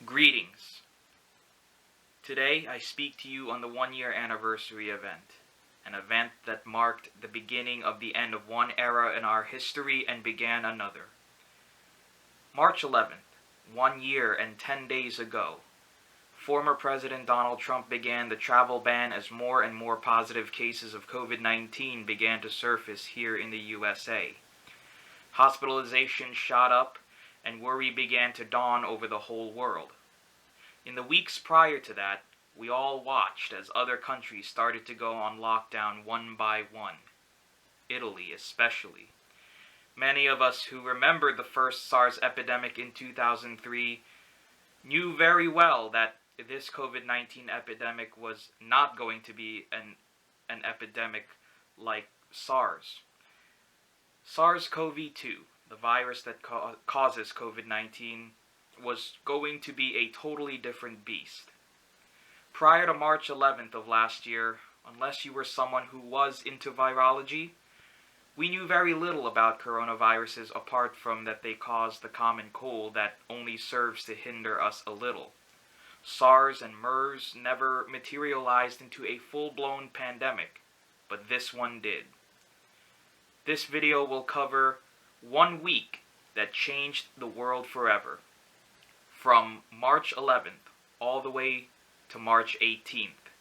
Greetings. Today I speak to you on the 1-year anniversary event, an event that marked the beginning of the end of one era in our history and began another. March 11th, 1 year and 10 days ago, former President Donald Trump began the travel ban as more and more positive cases of COVID-19 began to surface here in the USA. Hospitalizations shot up, and worry began to dawn over the whole world. In the weeks prior to that, we all watched as other countries started to go on lockdown one by one. Italy especially. Many of us who remembered the first SARS epidemic in 2003 knew very well that this COVID-19 epidemic was not going to be an epidemic like SARS. SARS-CoV-2, the virus that causes COVID-19, was going to be a totally different beast. Prior to March 11th of last year, unless you were someone who was into virology, we knew very little about coronaviruses apart from that they cause the common cold that only serves to hinder us a little. SARS and MERS never materialized into a full-blown pandemic, but this one did. This video will cover 1 week that changed the world forever. From March 11th all the way to March 18th,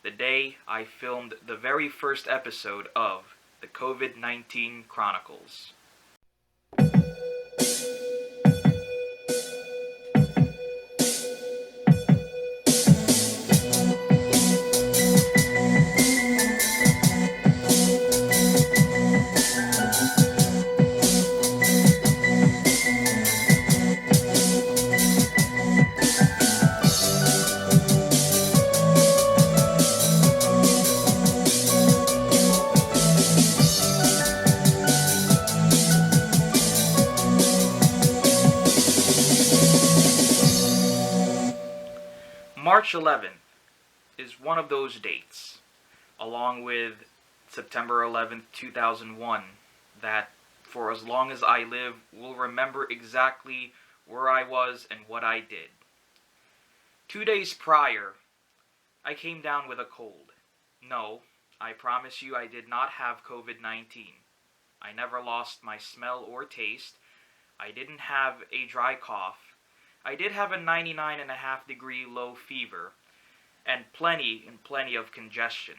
the day I filmed the very first episode of the COVID-19 Chronicles. March 11th is one of those dates, along with September 11th, 2001, that for as long as I live will remember exactly where I was and what I did. 2 days prior, I came down with a cold. No, I promise you I did not have COVID-19. I never lost my smell or taste. I didn't have a dry cough. I did have a 99.5 degree low fever, and plenty of congestion.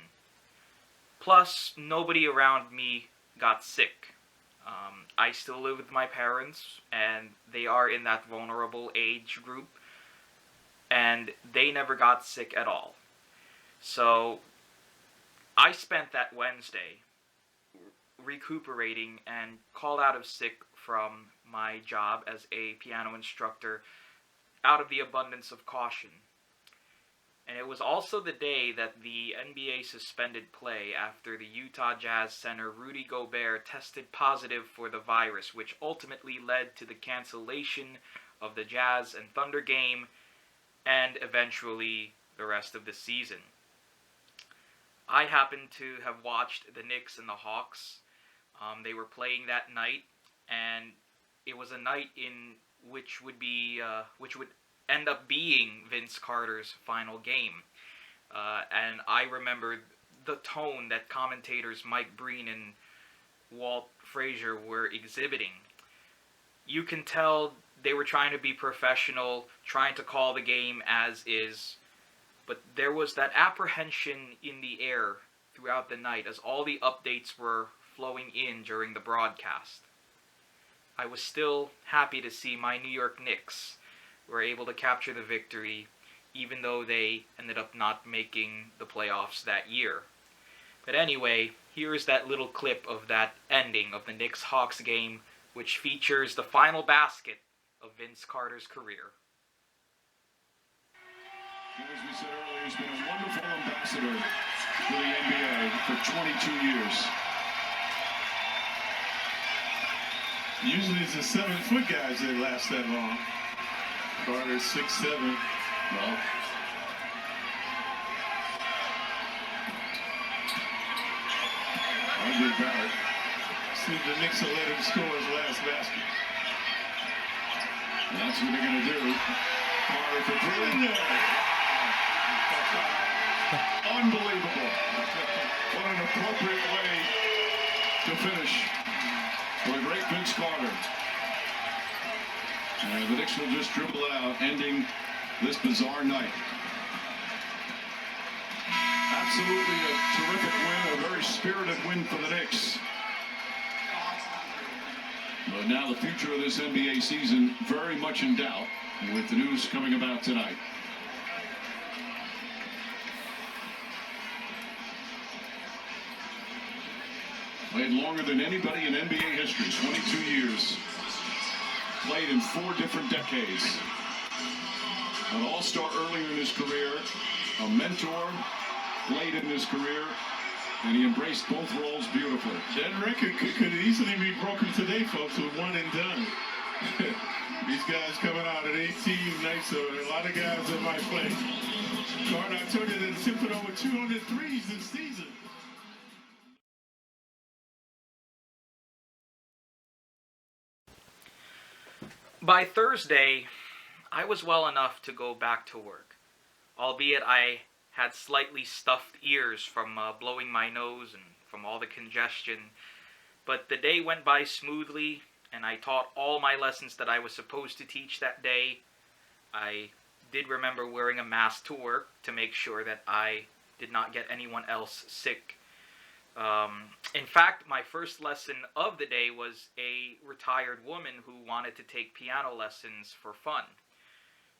Plus, nobody around me got sick. I still live with my parents, and they are in that vulnerable age group, and they never got sick at all. So, I spent that Wednesday recuperating and called out of sick from my job as a piano instructor out of the abundance of caution. And it was also the day that the NBA suspended play after the Utah Jazz center Rudy Gobert tested positive for the virus, which ultimately led to the cancellation of the Jazz and Thunder game and eventually the rest of the season. I happened to have watched the Knicks and the Hawks. They were playing that night, and it was a night in which would end up being Vince Carter's final game. And I remember the tone that commentators Mike Breen and Walt Frazier were exhibiting. You can tell they were trying to be professional, trying to call the game as is, but there was that apprehension in the air throughout the night as all the updates were flowing in during the broadcast. I was still happy to see my New York Knicks were able to capture the victory, even though they ended up not making the playoffs that year. But anyway, here's that little clip of that ending of the Knicks-Hawks game, which features the final basket of Vince Carter's career. As we said earlier, he's been a wonderful ambassador for the NBA for 22 years. Usually it's the 7-foot guys that last that long. Carter's 6'7". Well, R.J. Barrett. See if the Knicks will let him score his last basket. And that's what they're going to do. Carter for three. Unbelievable. What an appropriate way to finish for the great Vince Carter. And the Knicks will just dribble it out, ending this bizarre night. Absolutely a terrific win, a very spirited win for the Knicks. But now the future of this NBA season very much in doubt with the news coming about tonight. Played longer than anybody in NBA history, 22 years. Played in 4 different decades. An all-star earlier in his career, a mentor late in his career, and he embraced both roles beautifully. That record could easily be broken today, folks, with one and done. These guys coming out at 18 nights, so a lot of guys that might play. Carter turned it and tipped it over 200 threes this season. By Thursday, I was well enough to go back to work, albeit I had slightly stuffed ears from blowing my nose and from all the congestion. But the day went by smoothly, and I taught all my lessons that I was supposed to teach that day. I did remember wearing a mask to work to make sure that I did not get anyone else sick. In fact, my first lesson of the day was a retired woman who wanted to take piano lessons for fun.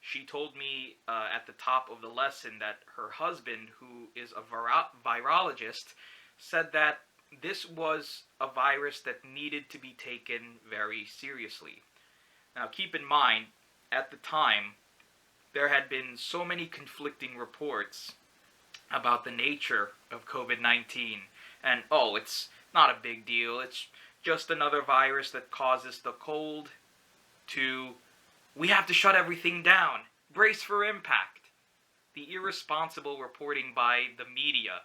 She told me at the top of the lesson that her husband, who is a virologist, said that this was a virus that needed to be taken very seriously. Now, keep in mind, at the time, there had been so many conflicting reports about the nature of COVID-19. And, oh, it's not a big deal, it's just another virus that causes the cold, to, we have to shut everything down, brace for impact. The irresponsible reporting by the media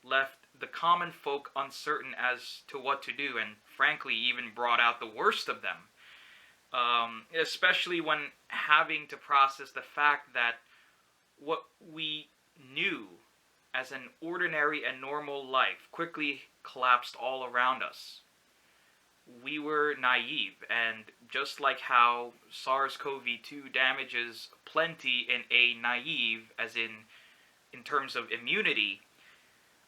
left the common folk uncertain as to what to do, and frankly even brought out the worst of them. Especially when having to process the fact that what we knew as an ordinary and normal life quickly collapsed all around us. We were naive, and just like how SARS-CoV-2 damages plenty in a naive, as in terms of immunity,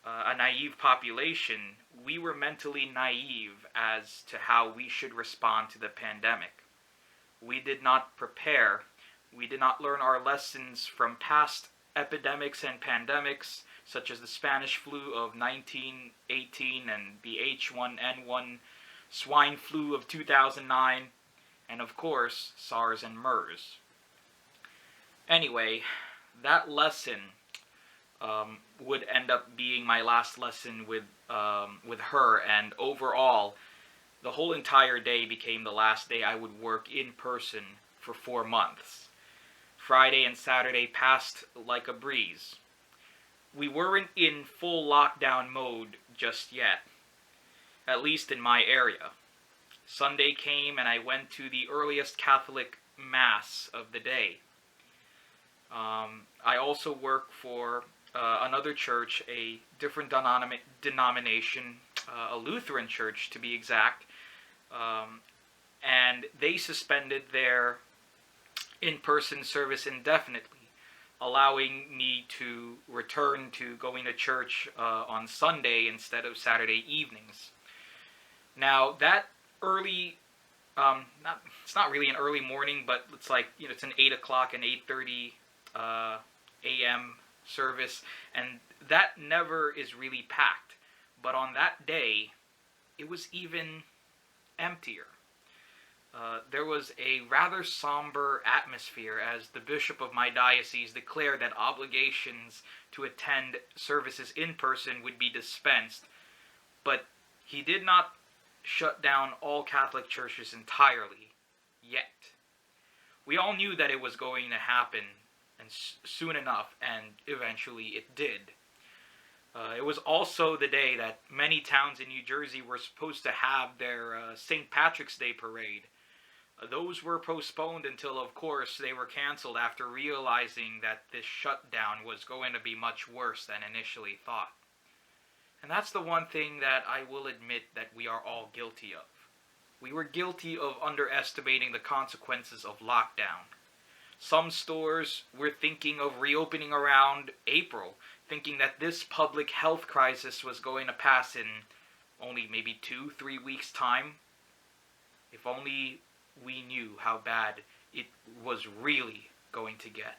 a naive population, we were mentally naive as to how we should respond to the pandemic. We did not prepare. We did not learn our lessons from past epidemics and pandemics, such as the Spanish flu of 1918 and the H1N1 swine flu of 2009, and of course, SARS and MERS. Anyway, that lesson would end up being my last lesson with her, and overall, the whole entire day became the last day I would work in person for 4 months. Friday and Saturday passed like a breeze. We weren't in full lockdown mode just yet, at least in my area. Sunday came and I went to the earliest Catholic Mass of the day. I also work for another church, a different denomination, a Lutheran church to be exact, and they suspended their in-person service indefinitely, allowing me to return to going to church on Sunday instead of Saturday evenings. Now, that early, it's not really an early morning, but it's like, it's an 8 o'clock and 8:30 a.m. service, and that never is really packed. But on that day, it was even emptier. There was a rather somber atmosphere as the bishop of my diocese declared that obligations to attend services in person would be dispensed, but he did not shut down all Catholic churches entirely, yet. We all knew that it was going to happen, and soon enough, and eventually it did. It was also the day that many towns in New Jersey were supposed to have their St. Patrick's Day parade. Those were postponed until, of course, they were canceled after realizing that this shutdown was going to be much worse than initially thought. And that's the one thing that I will admit that we are all guilty of. We were guilty of underestimating the consequences of lockdown. Some stores were thinking of reopening around April, thinking that this public health crisis was going to pass in only maybe 2-3 weeks' time. If only we knew how bad it was really going to get.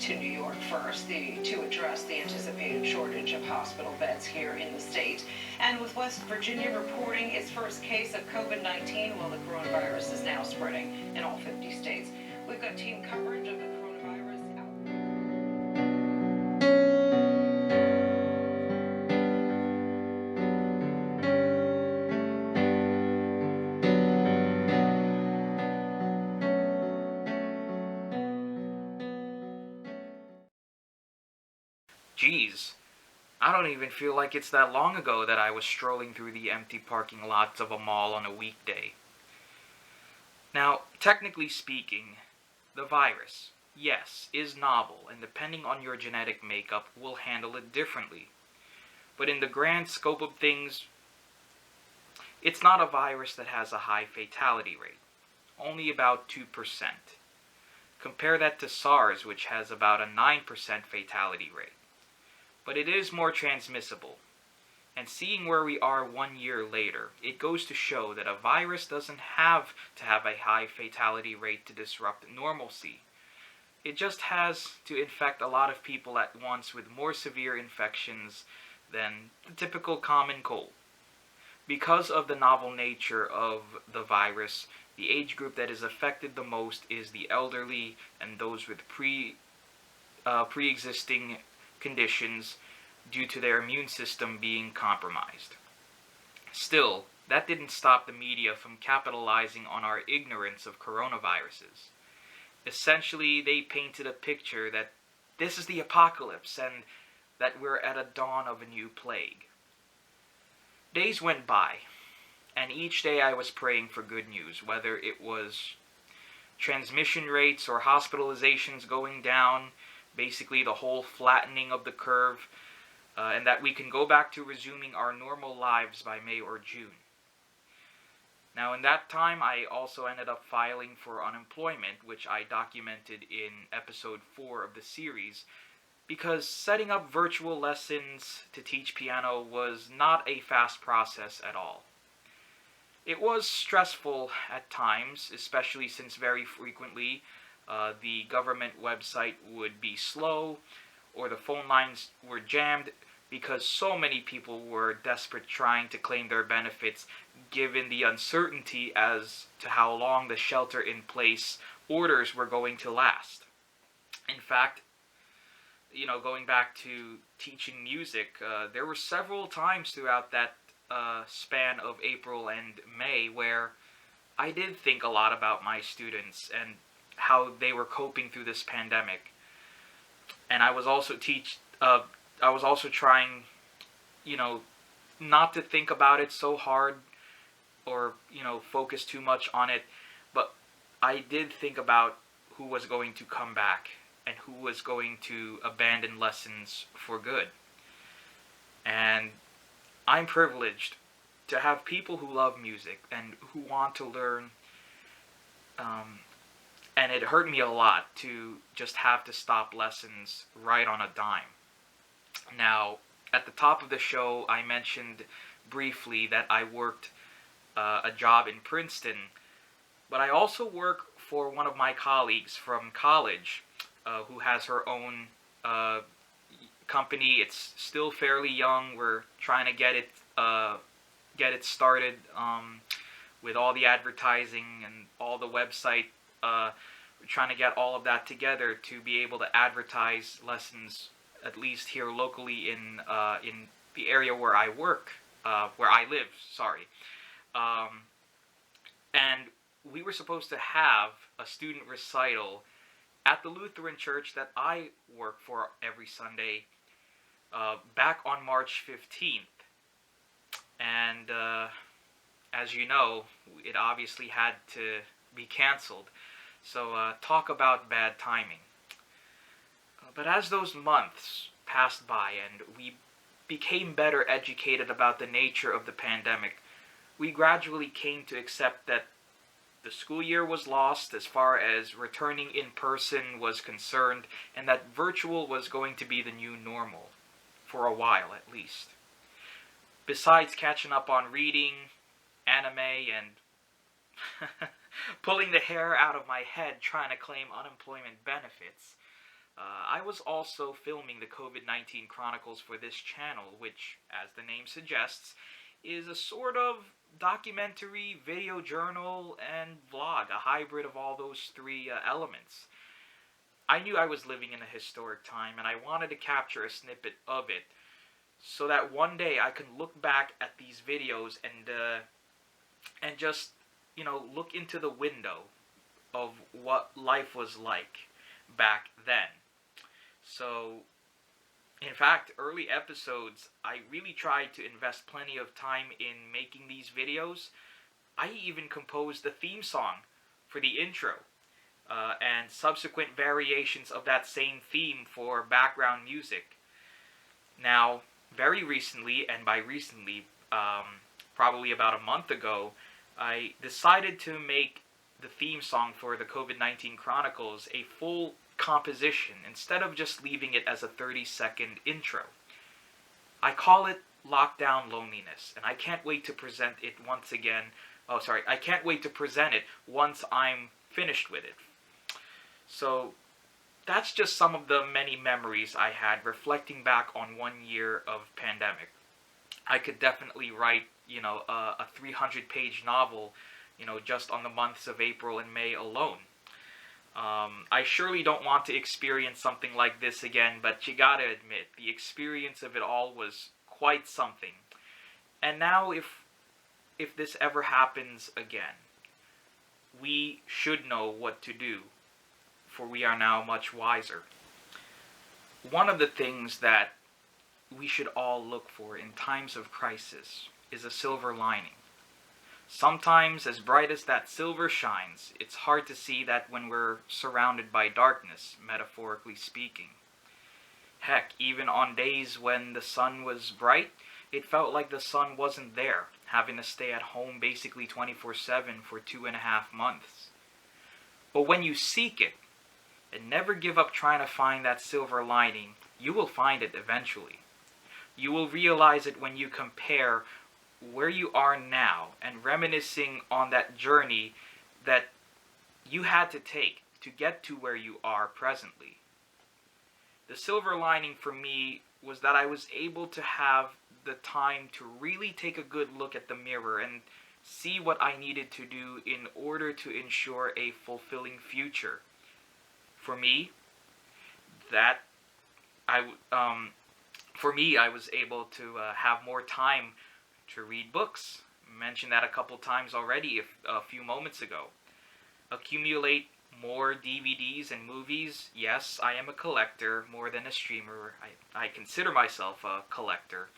To New York first to address the anticipated shortage of hospital beds here in the state. And with West Virginia reporting its first case of COVID-19, well, the coronavirus is now spreading in all 50 states. We've got team coverage of the coronavirus outbreak. Geez, I don't even feel like it's that long ago that I was strolling through the empty parking lots of a mall on a weekday. Now, technically speaking, the virus, yes, is novel, and depending on your genetic makeup, will handle it differently. But in the grand scope of things, it's not a virus that has a high fatality rate, only about 2%. Compare that to SARS, which has about a 9% fatality rate. But it is more transmissible. And seeing where we are 1 year later, it goes to show that a virus doesn't have to have a high fatality rate to disrupt normalcy. It just has to infect a lot of people at once with more severe infections than the typical common cold. Because of the novel nature of the virus, the age group that is affected the most is the elderly and those with pre-existing conditions due to their immune system being compromised. Still, that didn't stop the media from capitalizing on our ignorance of coronaviruses. Essentially, they painted a picture that this is the apocalypse and that we're at a dawn of a new plague. Days went by, and each day I was praying for good news, whether it was transmission rates or hospitalizations going down, basically the whole flattening of the curve, and that we can go back to resuming our normal lives by May or June. Now, in that time, I also ended up filing for unemployment, which I documented in episode 4 of the series, because setting up virtual lessons to teach piano was not a fast process at all. It was stressful at times, especially since very frequently the government website would be slow or the phone lines were jammed because so many people were desperate trying to claim their benefits given the uncertainty as to how long the shelter-in-place orders were going to last. In fact, going back to teaching music, there were several times throughout that span of April and May where I did think a lot about my students and how they were coping through this pandemic. And I was also trying, not to think about it so hard or, focus too much on it, but I did think about who was going to come back and who was going to abandon lessons for good. And I'm privileged to have people who love music and who want to learn, and it hurt me a lot to just have to stop lessons right on a dime. Now, at the top of the show, I mentioned briefly that I worked a job in Princeton, but I also work for one of my colleagues from college who has her own company. It's still fairly young. We're trying to get it started with all the advertising and all the website. We're trying to get all of that together to be able to advertise lessons, at least here locally in the area where I work, where I live. Sorry. And we were supposed to have a student recital at the Lutheran church that I work for every Sunday back on March 15th. And as you know, it obviously had to be canceled. So talk about bad timing. But as those months passed by and we became better educated about the nature of the pandemic, we gradually came to accept that the school year was lost as far as returning in person was concerned, and that virtual was going to be the new normal, for a while at least. Besides catching up on reading, anime, and pulling the hair out of my head trying to claim unemployment benefits, I was also filming the COVID-19 Chronicles for this channel, which, as the name suggests, is a sort of documentary, video journal, and vlog, a hybrid of all those three elements. I knew I was living in a historic time, and I wanted to capture a snippet of it, so that one day I can look back at these videos and just, look into the window of what life was like back then. So, in fact, early episodes, I really tried to invest plenty of time in making these videos. I even composed the theme song for the intro, and subsequent variations of that same theme for background music. Now, very recently, and by recently, probably about a month ago, I decided to make the theme song for the COVID-19 Chronicles a full composition instead of just leaving it as a 30-second intro. I call it Lockdown Loneliness, and I can't wait to present it once again. I can't wait to present it once I'm finished with it. So that's just some of the many memories I had reflecting back on 1 year of pandemic. I could definitely write, a 300-page novel, just on the months of April and May alone. I surely don't want to experience something like this again, but you gotta admit, the experience of it all was quite something. And now if this ever happens again, we should know what to do, for we are now much wiser. One of the things that we should all look for in times of crisis is a silver lining. Sometimes, as bright as that silver shines, it's hard to see that when we're surrounded by darkness, metaphorically speaking. Heck, even on days when the sun was bright, it felt like the sun wasn't there, having to stay at home basically 24/7 for 2.5 months. But when you seek it, and never give up trying to find that silver lining, you will find it eventually. You will realize it when you compare where you are now and reminiscing on that journey that you had to take to get to where you are presently. The silver lining for me was that I was able to have the time to really take a good look at the mirror and see what I needed to do in order to ensure a fulfilling future. For me, I was able to have more time to read books. I mentioned that a couple times already a few moments ago. Accumulate more DVDs and movies. Yes, I am a collector more than a streamer. I consider myself a collector.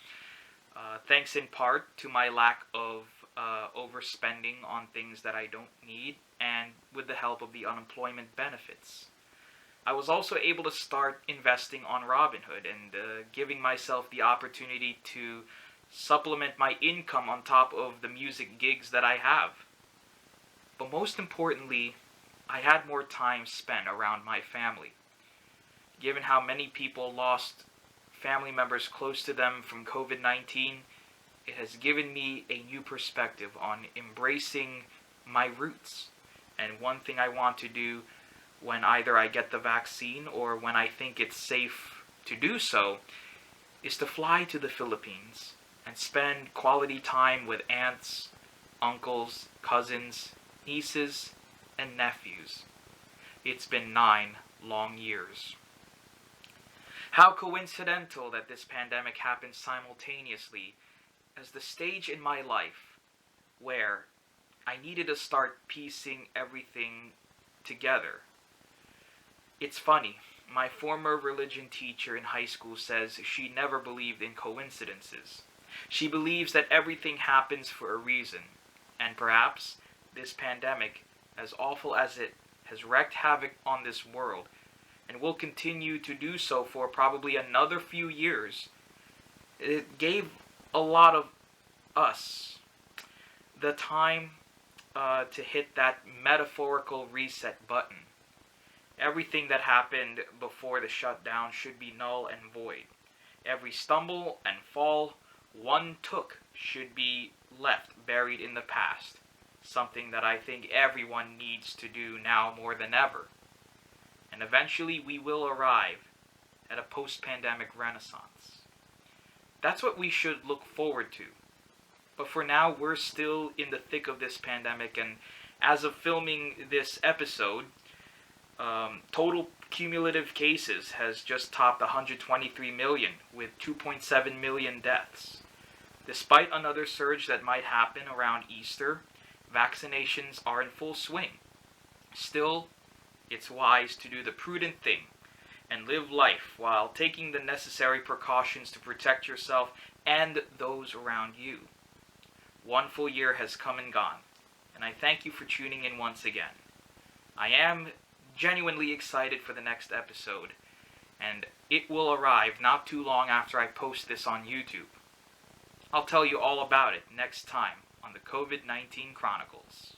Thanks in part to my lack of overspending on things that I don't need, and with the help of the unemployment benefits. I was also able to start investing on Robinhood and giving myself the opportunity to supplement my income on top of the music gigs that I have. But most importantly, I had more time spent around my family. Given how many people lost family members close to them from COVID-19, it has given me a new perspective on embracing my roots. And one thing I want to do when either I get the vaccine or when I think it's safe to do so is to fly to the Philippines and spend quality time with aunts, uncles, cousins, nieces, and nephews. It's been 9 long years. How coincidental that this pandemic happened simultaneously as the stage in my life where I needed to start piecing everything together. It's funny, my former religion teacher in high school says she never believed in coincidences. She believes that everything happens for a reason, and perhaps this pandemic, as awful as it has wreaked havoc on this world, and will continue to do so for probably another few years, it gave a lot of us the time to hit that metaphorical reset button. Everything that happened before the shutdown should be null and void. Every stumble and fall one took should be left buried in the past, something that I think everyone needs to do now more than ever. And eventually we will arrive at a post-pandemic renaissance. That's what we should look forward to. But for now, we're still in the thick of this pandemic, and as of filming this episode, total cumulative cases has just topped 123 million, with 2.7 million deaths. Despite another surge that might happen around Easter, vaccinations are in full swing. Still, it's wise to do the prudent thing and live life while taking the necessary precautions to protect yourself and those around you. One full year has come and gone, and I thank you for tuning in once again. I am genuinely excited for the next episode, and it will arrive not too long after I post this on YouTube. I'll tell you all about it next time on the COVID-19 Chronicles.